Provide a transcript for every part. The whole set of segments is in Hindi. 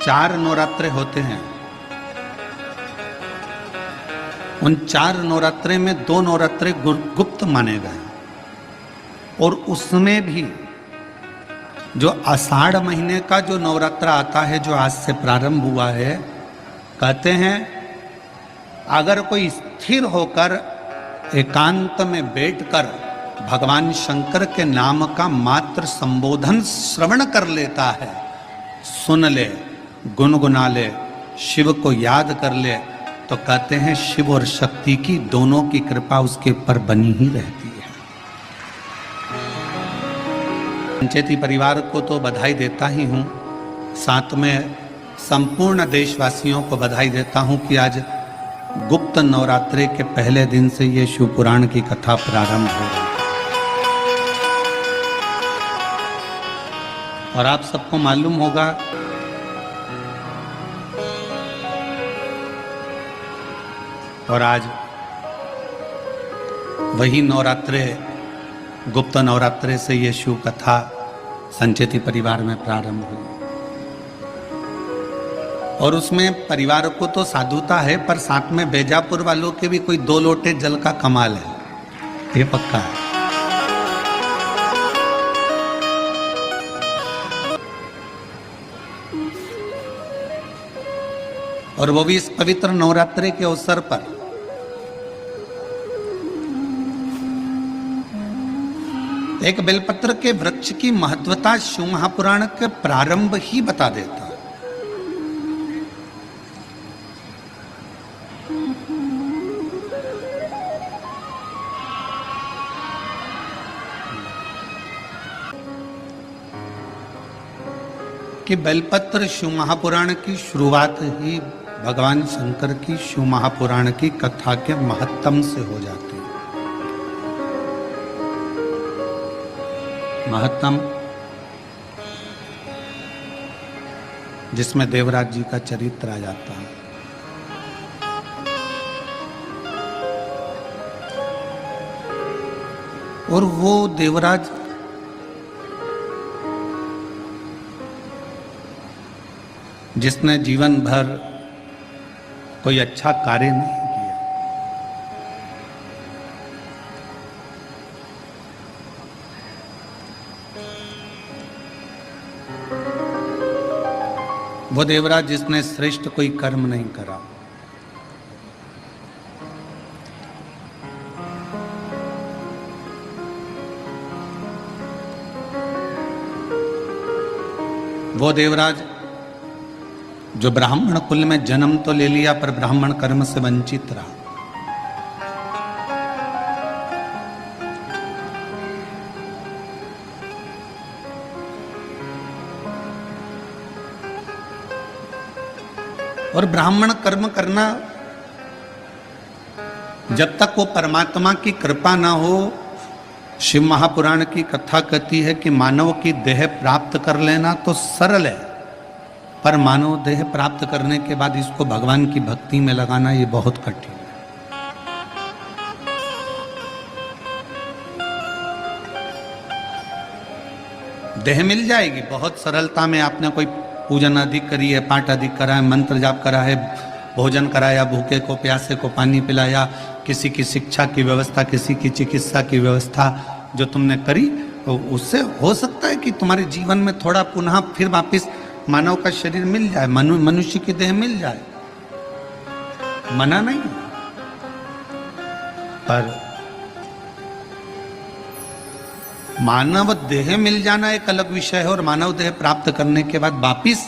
4 नवरात्रे होते हैं। उन 4 नवरात्रे में 2 नवरात्रे गुप्त माने गए और उसमें भी जो आषाढ़ महीने का जो नवरात्रा आता है, जो आज से प्रारंभ हुआ है, कहते हैं अगर कोई स्थिर होकर एकांत में बैठकर भगवान शंकर के नाम का मात्र संबोधन श्रवण कर लेता है, सुन ले, गुनगुना ले, शिव को याद कर ले, तो कहते हैं शिव और शक्ति की दोनों की कृपा उसके ऊपर बनी ही रहती है। संचेती परिवार को तो बधाई देता ही हूँ, साथ में संपूर्ण देशवासियों को बधाई देता हूँ कि आज गुप्त नवरात्रे के पहले दिन से ये शिव पुराण की कथा प्रारंभ हो रही है। और आप सबको मालूम होगा और आज वही नवरात्रे, गुप्त नवरात्रे से ये शिव कथा संचेती परिवार में प्रारंभ हुई और उसमें परिवार को तो साधुता है, पर साथ में बेजापुर वालों के भी कोई 2 लोटे जल का कमाल है, ये पक्का है। और वो भी इस पवित्र नवरात्रे के अवसर पर। एक बेलपत्र के वृक्ष की महत्वता शिव महापुराण के प्रारंभ ही बता देता है। कि बेलपत्र शिव महापुराण की शुरुआत ही भगवान शंकर की शिव महापुराण की कथा के महत्तम से हो जाती है। महत्तम जिसमें देवराज जी का चरित्र आ जाता है। और वो देवराज जिसने जीवन भर कोई अच्छा कार्य नहीं किया, वो देवराज जिसने श्रेष्ठ कोई कर्म नहीं करा, वो देवराज जो ब्राह्मण कुल में जन्म तो ले लिया पर ब्राह्मण कर्म से वंचित रहा। और ब्राह्मण कर्म करना, जब तक वो परमात्मा की कृपा ना हो, शिव महापुराण की कथा कहती है कि मानव की देह प्राप्त कर लेना तो सरल है, पर मानव देह प्राप्त करने के बाद इसको भगवान की भक्ति में लगाना ये बहुत कठिन है। देह मिल जाएगी बहुत सरलता में, आपने कोई पूजन अधिक करी है, पाठ अधिक करा है, मंत्र जाप करा है, भोजन कराया, भूखे को प्यासे को पानी पिलाया, किसी की शिक्षा की व्यवस्था, किसी की चिकित्सा की व्यवस्था जो तुमने करी, तो उससे हो सकता है कि तुम्हारे जीवन में थोड़ा पुनः फिर वापिस मानव का शरीर मिल जाए, मनुष्य की देह मिल जाए, मना नहीं। पर मानव देह मिल जाना एक अलग विषय है, और मानव देह प्राप्त करने के बाद वापिस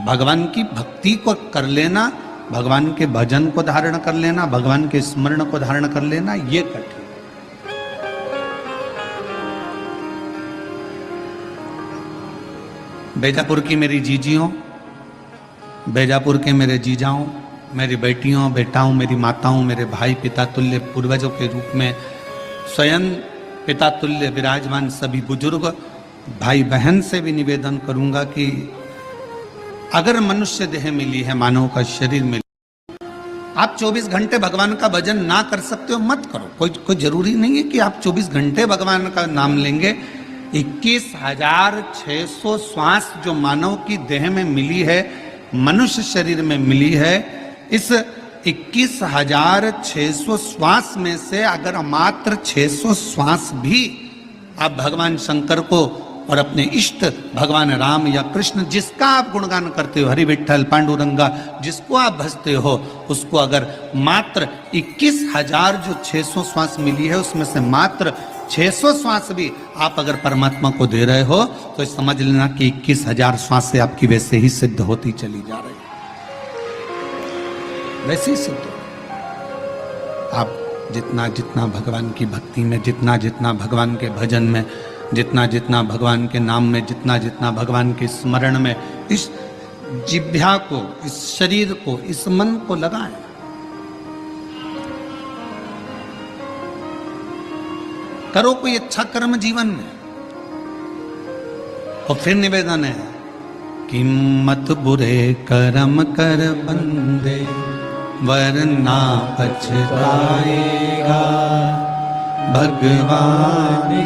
भगवान की भक्ति को कर लेना, भगवान के भजन को धारण कर लेना, भगवान के स्मरण को धारण कर लेना, ये कठिन। बेजापुर की मेरी जीजियों, बेजापुर के मेरे जीजाओं, मेरी बेटियों, बेटाओं, मेरी माताओं, मेरे भाई, पिता तुल्य पूर्वजों के रूप में स्वयं पिता तुल्य विराजमान सभी बुजुर्ग भाई बहन से भी निवेदन करूंगा कि अगर मनुष्य देह मिली है, मानव का शरीर मिली, आप 24 घंटे भगवान का भजन ना कर सकते हो, मत करो। कोई जरूरी नहीं है कि आप 24 घंटे भगवान का नाम लेंगे। 21,600 श्वास जो मानव की देह में मिली है, मनुष्य शरीर में मिली है, इस 21,600 श्वास में से अगर मात्र 600 श्वास भी आप भगवान शंकर को और अपने इष्ट भगवान राम या कृष्ण, जिसका आप गुणगान करते हो, हरि विठ्ठल पांडुरंगा, जिसको आप भजते हो, उसको अगर मात्र 21,000 जो 600 श्वास मिली है उसमें से मात्र 600 श्वास भी आप अगर परमात्मा को दे रहे हो तो समझ लेना कि 21,000 श्वास से आपकी वैसे ही सिद्ध होती चली जा रही, वैसे ही सिद्ध हो। आप जितना जितना भगवान की भक्ति में, जितना जितना भगवान के भजन में, जितना जितना भगवान के नाम में, जितना जितना भगवान के स्मरण में इस जिह्वा को, इस शरीर को, इस मन को लगाएं। करो कोई अच्छा कर्म जीवन में। और फिर निवेदन है कि मत बुरे कर्म कर बंदे वरना पछताएगा, भगवान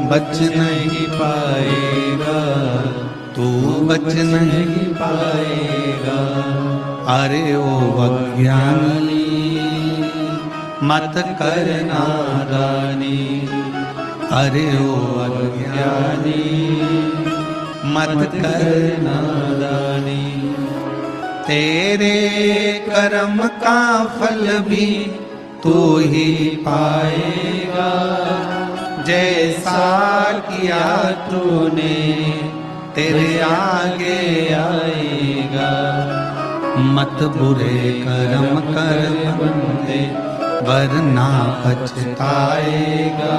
बच नहीं पाएगा, तू बच नहीं पाएगा। अरे ओ अज्ञानी मत कर नादानी, अरे ओ अज्ञानी मत कर नादानी। तेरे कर्म का फल भी तू ही पाएगा, जैसा किया तूने तेरे आगे आएगा। मत बुरे कर्म कर बंदे वरना पछताएगा,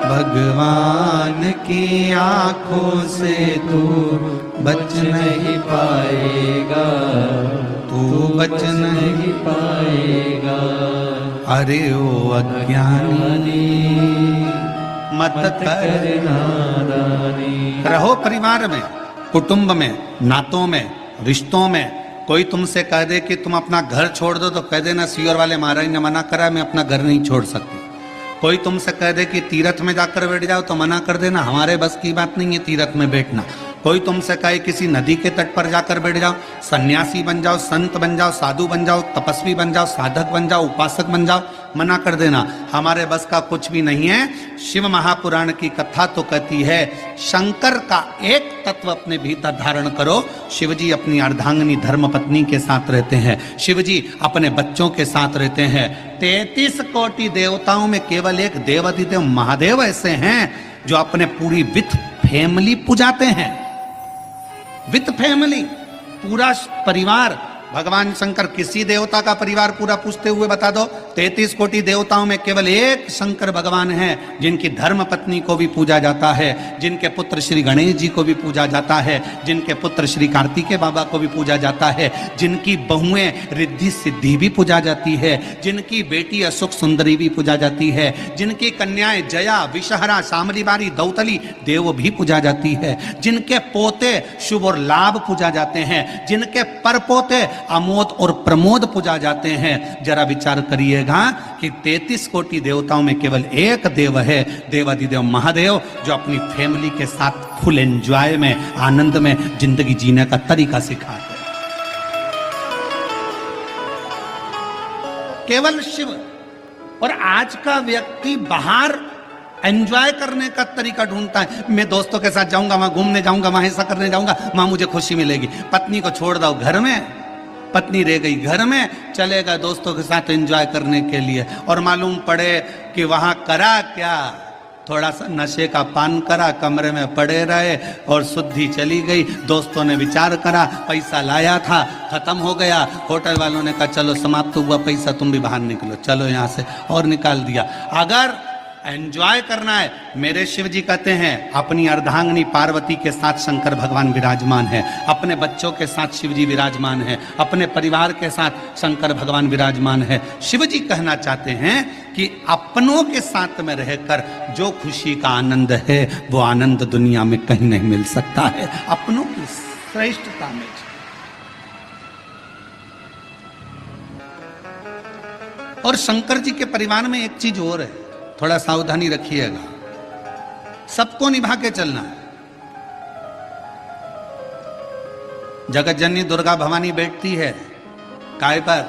भगवान की आंखों से तू बच नहीं पाएगा, तू बच नहीं पाएगा। अरे ओ अज्ञानी मत कर नादानी। रहो परिवार में, कुटुंब में, नातों में, रिश्तों में। कोई तुमसे कह दे कि तुम अपना घर छोड़ दो तो कह देना सीओर वाले महाराज ने मना करा, मैं अपना घर नहीं छोड़ सकती। कोई तुमसे कह दे कि तीर्थ में जाकर बैठ जाओ तो मना कर देना, हमारे बस की बात नहीं है तीर्थ में बैठना। कोई तुमसे कहे किसी नदी के तट पर जाकर बैठ जाओ, सन्यासी बन जाओ, संत बन जाओ, साधु बन जाओ, तपस्वी बन जाओ, साधक बन जाओ, उपासक बन जाओ, मना कर देना, हमारे बस का कुछ भी नहीं है। शिव महापुराण की कथा तो कहती है शंकर का एक तत्व अपने भीतर धारण करो। शिव जी अपनी अर्धांगिनी धर्मपत्नी के साथ रहते हैं, शिव जी अपने बच्चों के साथ रहते हैं। 33 कोटि देवताओं में केवल एक देवाधिदेव महादेव ऐसे हैं जो अपने पूरी विथ फैमिली पुजाते हैं। विथ फैमिली, पूरा परिवार। भगवान शंकर किसी देवता का परिवार पूरा पूछते हुए बता दो। 33 कोटि देवताओं में केवल एक शंकर भगवान हैं जिनकी धर्म पत्नी को भी पूजा जाता है, जिनके पुत्र श्री गणेश जी को भी पूजा जाता है, जिनके पुत्र श्री कार्तिकेय बाबा को भी पूजा जाता है, जिनकी बहुएं रिद्धि सिद्धि भी पूजा जाती है, जिनकी बेटी अशोक सुंदरी भी पूजा जाती है, जिनकी कन्याएं जया, विषहरा, शामली बारी, दौतली देव भी पूजा जाती है, जिनके पोते शुभ और लाभ पूजा जाते हैं, जिनके परपोते अमोद और प्रमोद पूजा जाते हैं। जरा विचार करिएगा कि 33 कोटि देवताओं में केवल एक देव है, देवाधिदेव महादेव, जो अपनी फैमिली के साथ फुल एंजॉय में, आनंद में जिंदगी जीने का तरीका सिखाते हैं। केवल शिव। और आज का व्यक्ति बाहर एंजॉय करने का तरीका ढूंढता है। मैं दोस्तों के साथ जाऊंगा, वहां घूमने जाऊंगा, वहां ऐसा करने जाऊंगा, वहां मुझे खुशी मिलेगी। पत्नी को छोड़ दो घर में, पत्नी रह गई घर में, चलेगा दोस्तों के साथ एंजॉय करने के लिए, और मालूम पड़े कि वहां करा क्या, थोड़ा सा नशे का पान करा, कमरे में पड़े रहे और शुद्धि चली गई। दोस्तों ने विचार करा, पैसा लाया था खत्म हो गया, होटल वालों ने कहा चलो समाप्त हुआ पैसा, तुम भी बाहर निकलो, चलो यहाँ से, और निकाल दिया। अगर एंजॉय करना है, मेरे शिव जी कहते हैं अपनी अर्धांगिनी पार्वती के साथ शंकर भगवान विराजमान है, अपने बच्चों के साथ शिव जी विराजमान है, अपने परिवार के साथ शंकर भगवान विराजमान है। शिव जी कहना चाहते हैं कि अपनों के साथ में रहकर जो खुशी का आनंद है वो आनंद दुनिया में कहीं नहीं मिल सकता है, अपनों की श्रेष्ठता में। और शंकर जी के परिवार में एक चीज और है, थोड़ा सावधानी रखिएगा, सबको निभा के चलना है। जगत जननी दुर्गा भवानी बैठती है काय पर?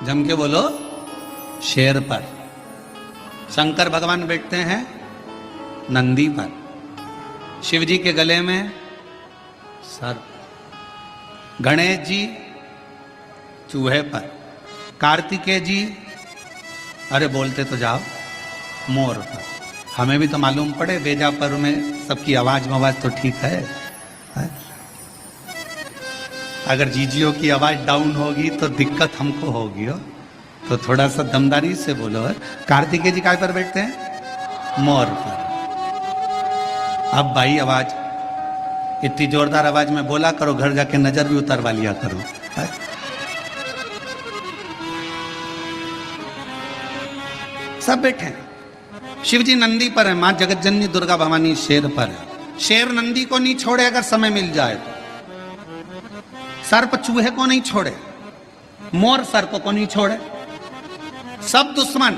जम के बोलो, शेर पर। शंकर भगवान बैठते हैं नंदी पर। शिव जी के गले में सर्प। गणेश जी चूहे पर। कार्तिकेय जी, अरे बोलते तो जाओ, मोर पर। हमें भी तो मालूम पड़े, बेजापुर में सबकी आवाज तो ठीक है? अगर जीजियों की आवाज डाउन होगी तो दिक्कत हमको होगी हो, तो थोड़ा सा दमदारी से बोलो। कार्तिकेय जी काय पर बैठते हैं? मोर पर। अब भाई आवाज इतनी जोरदार आवाज में बोला करो, घर जाके नजर भी उतरवा लिया करो। सब बैठे हैं। शिव जी नंदी पर है, मां जगत जननी दुर्गा भवानी शेर पर है। शेर नंदी को नहीं छोड़े अगर समय मिल जाए तो। सर्प चूहे को नहीं छोड़े, मोर सर्प को नहीं छोड़े, सब दुश्मन।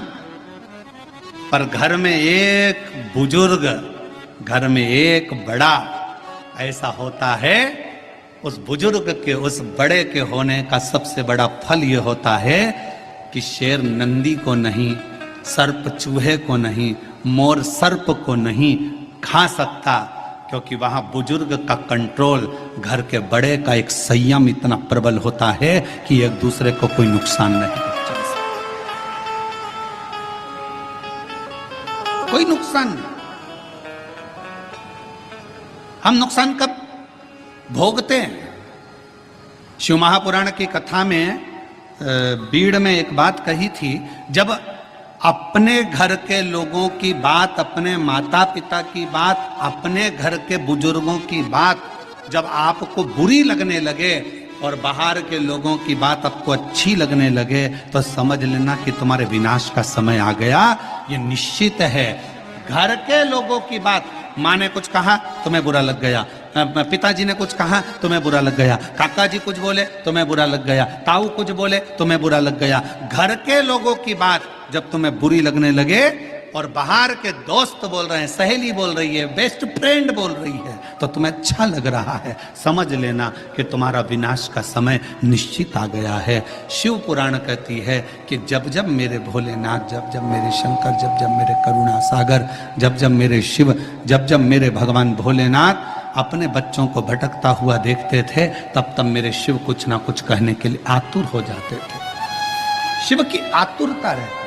पर घर में एक बुजुर्ग, घर में एक बड़ा ऐसा होता है, उस बुजुर्ग के, उस बड़े के होने का सबसे बड़ा फल यह होता है कि शेर नंदी को नहीं, सर्प चूहे को नहीं, मोर सर्प को नहीं खा सकता, क्योंकि वहां बुजुर्ग का कंट्रोल, घर के बड़े का एक संयम इतना प्रबल होता है कि एक दूसरे को कोई नुकसान नहीं पहुंचा सकता। कोई नुकसान नहीं। हम नुकसान कब भोगते हैं? शिव महापुराण की कथा में बीड़ में एक बात कही थी, जब अपने घर के लोगों की बात, अपने माता पिता की बात, अपने घर के बुजुर्गों की बात जब आपको बुरी लगने लगे और बाहर के लोगों की बात आपको अच्छी लगने लगे, तो समझ लेना कि तुम्हारे विनाश का समय आ गया। ये निश्चित है। घर के लोगों की बात, माँ ने कुछ कहा तुम्हें बुरा लग गया, पिताजी ने कुछ कहा तुम्हें बुरा लग गया, काका जी कुछ बोले तुम्हें बुरा लग गया, ताऊ कुछ बोले तुम्हें बुरा लग गया। घर के लोगों की बात जब तुम्हें बुरी लगने लगे और बाहर के दोस्त बोल रहे हैं, सहेली बोल रही है, बेस्ट फ्रेंड बोल रही है, तो तुम्हें अच्छा लग रहा है, समझ लेना कि तुम्हारा विनाश का समय निश्चित आ गया है। शिव पुराण कहती है कि जब जब मेरे भोलेनाथ, जब जब मेरे शंकर, जब जब मेरे करुणा सागर, जब जब मेरे शिव, जब जब मेरे भगवान भोलेनाथ अपने बच्चों को भटकता हुआ देखते थे, तब तब मेरे शिव कुछ ना कुछ कहने के लिए आतुर हो जाते थे। शिव की आतुरता रहती,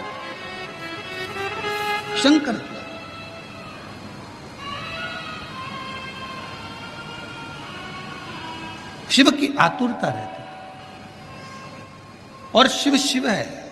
शंकर शिव की आतुरता रहती, और शिव शिव है।